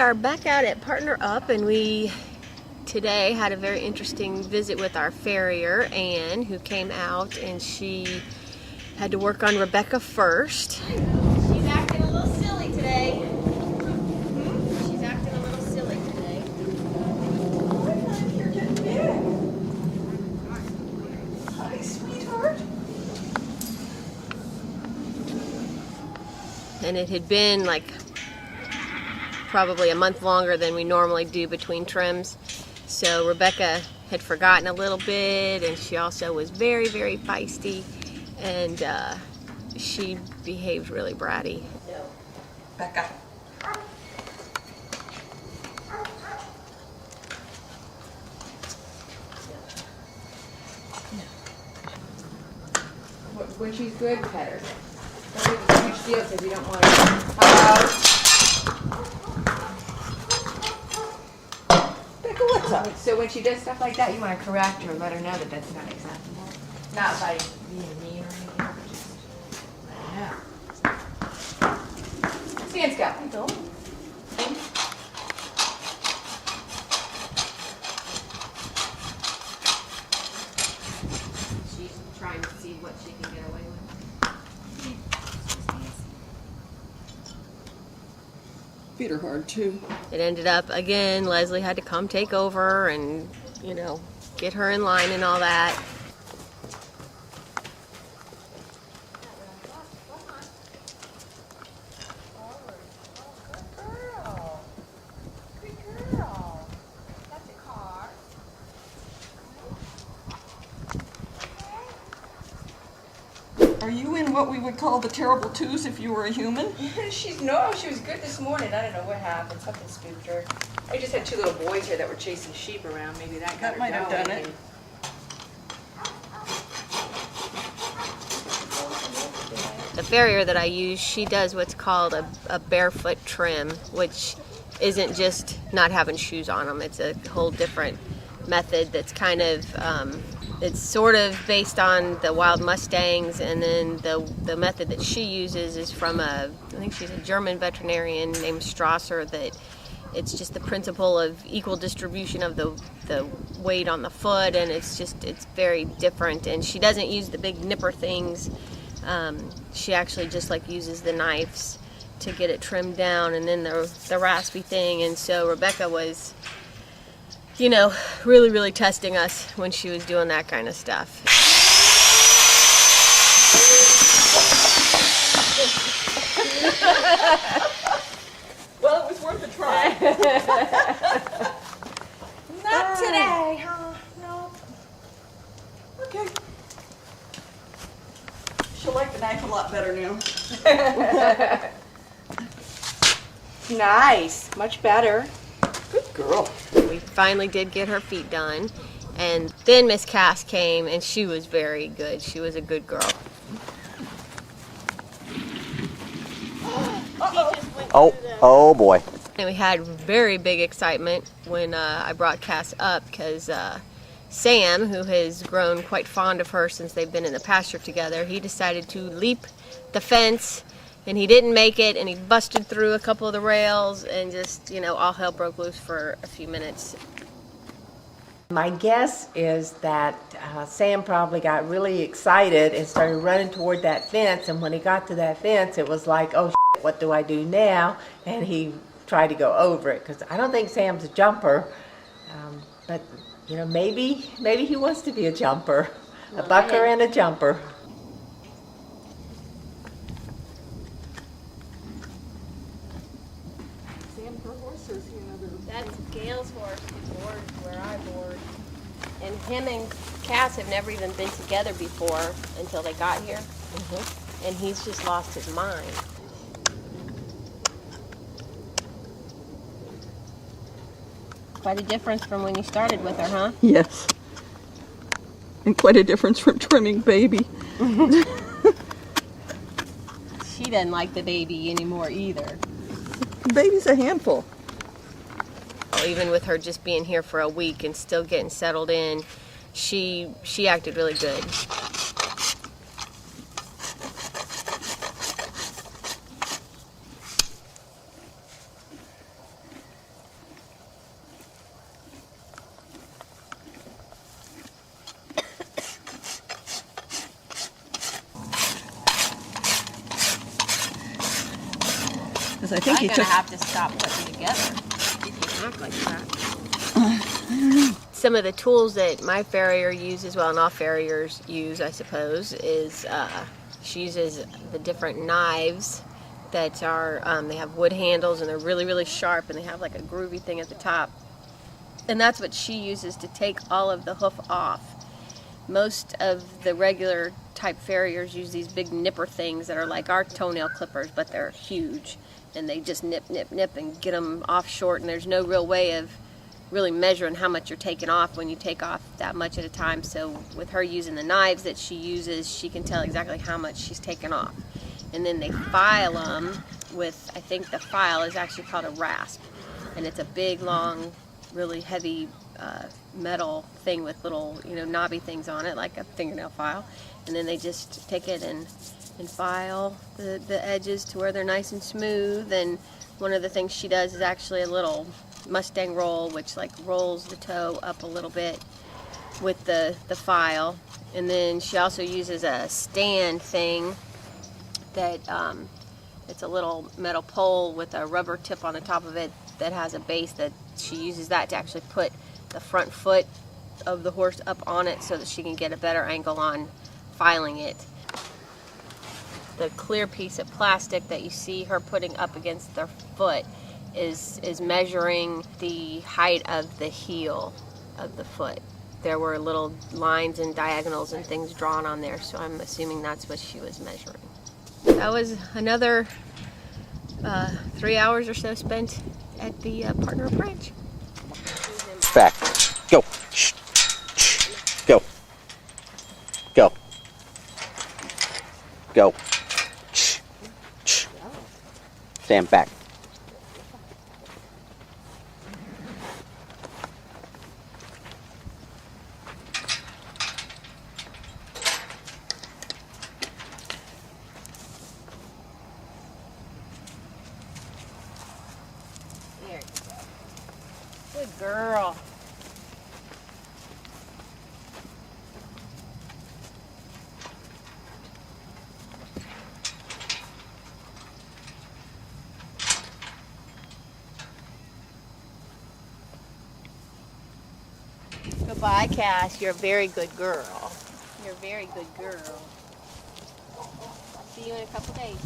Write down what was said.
are back out at Partner Up, and we today had a very interesting visit with our farrier, Anne, who came out, and she had to work on Rebecca first. She's acting a little silly today. She's acting a little silly today. Oh, you're getting big. Hi, sweetheart. And it had been like probably a month longer than we normally do between trims. So Rebecca had forgotten a little bit, and she also was very, very feisty, and she behaved really bratty. Becca. When she's good, pet her. Don't make a huge deal because you don't want to. Becca, what's up? So when she does stuff like that, you want to correct her and let her know that that's not acceptable. Not by being mean or anything, but just let her know. Stand still. She's trying to see what she can get away with. Feet are hard too. It ended up, again, Leslie had to come take over and, you know, get her in line and all that. Are you in what we would call the terrible twos if you were a human? She was good this morning. I don't know what happened. Something spooked her. I just had two little boys here that were chasing sheep around. Maybe that got That her might have done going. it. The farrier that I use, she does what's called a barefoot trim, which isn't just not having shoes on them. It's a whole different method that's kind of, it's sort of based on the wild Mustangs, and then the method that she uses is from I think she's a German veterinarian named Strasser, that it's just the principle of equal distribution of the weight on the foot, and it's very different. And she doesn't use the big nipper things. She actually just like uses the knives to get it trimmed down, and then the raspy thing. And so Rebecca was, you know, really, really testing us when she was doing that kind of stuff. Well, it was worth a try. Not today, huh? No. Okay. She'll like the knife a lot better now. Nice. Much better. Good girl. We finally did get her feet done, and then Miss Cass came, and she was very good. She was a good girl. Oh boy. And we had very big excitement when I brought Cass up, because Sam, who has grown quite fond of her since they've been in the pasture together, he decided to leap the fence, and he didn't make it, and he busted through a couple of the rails, and just, you know, all hell broke loose for a few minutes. My guess is that Sam probably got really excited and started running toward that fence, and when he got to that fence, it was like, oh shit, what do I do now? And he tried to go over it, because I don't think Sam's a jumper, but you know, maybe he wants to be a jumper, a bucker and a jumper. That's Gail's horse who board where I board. And him and Cass have never even been together before until they got here. And he's just lost his mind. Quite a difference from when you started with her, huh? Yes. And quite a difference from trimming baby. She doesn't like the baby anymore either. Baby's a handful. Even with her just being here for a week and still getting settled in, she acted really good. because I think he I'm took. gonna have to stop putting together. You can act like that. Some of the tools that my farrier uses, well, and all farriers use, I suppose, is she uses the different knives that are, they have wood handles and they're really, really sharp and they have like a groovy thing at the top. And that's what she uses to take all of the hoof off. Most of the regular type farriers use these big nipper things that are like our toenail clippers, but they're huge. And they just nip, nip, nip and get them off short, and there's no real way of really measuring how much you're taking off when you take off that much at a time. So with her using the knives that she uses, she can tell exactly how much she's taken off. And then they file them with, I think the file is actually called a rasp. And it's a big, long, really heavy metal thing with little, knobby things on it, like a fingernail file. And then they just take it and file the edges to where they're nice and smooth. And one of the things she does is actually a little Mustang roll, which like rolls the toe up a little bit with the file. And then she also uses a stand thing that it's a little metal pole with a rubber tip on the top of it that has a base that she uses that to actually put the front foot of the horse up on it so that she can get a better angle on filing it. The clear piece of plastic that you see her putting up against their foot is measuring the height of the heel of the foot. There were little lines and diagonals and things drawn on there, so I'm assuming that's what she was measuring. That was another 3 hours or so spent at the Partner Branch. Back. Go. Shh. Shh. Go. Go. Go. Shh. Shh. Stand back. There you go. Good girl. Goodbye, Cass. You're a very good girl. You're a very good girl. See you in a couple days.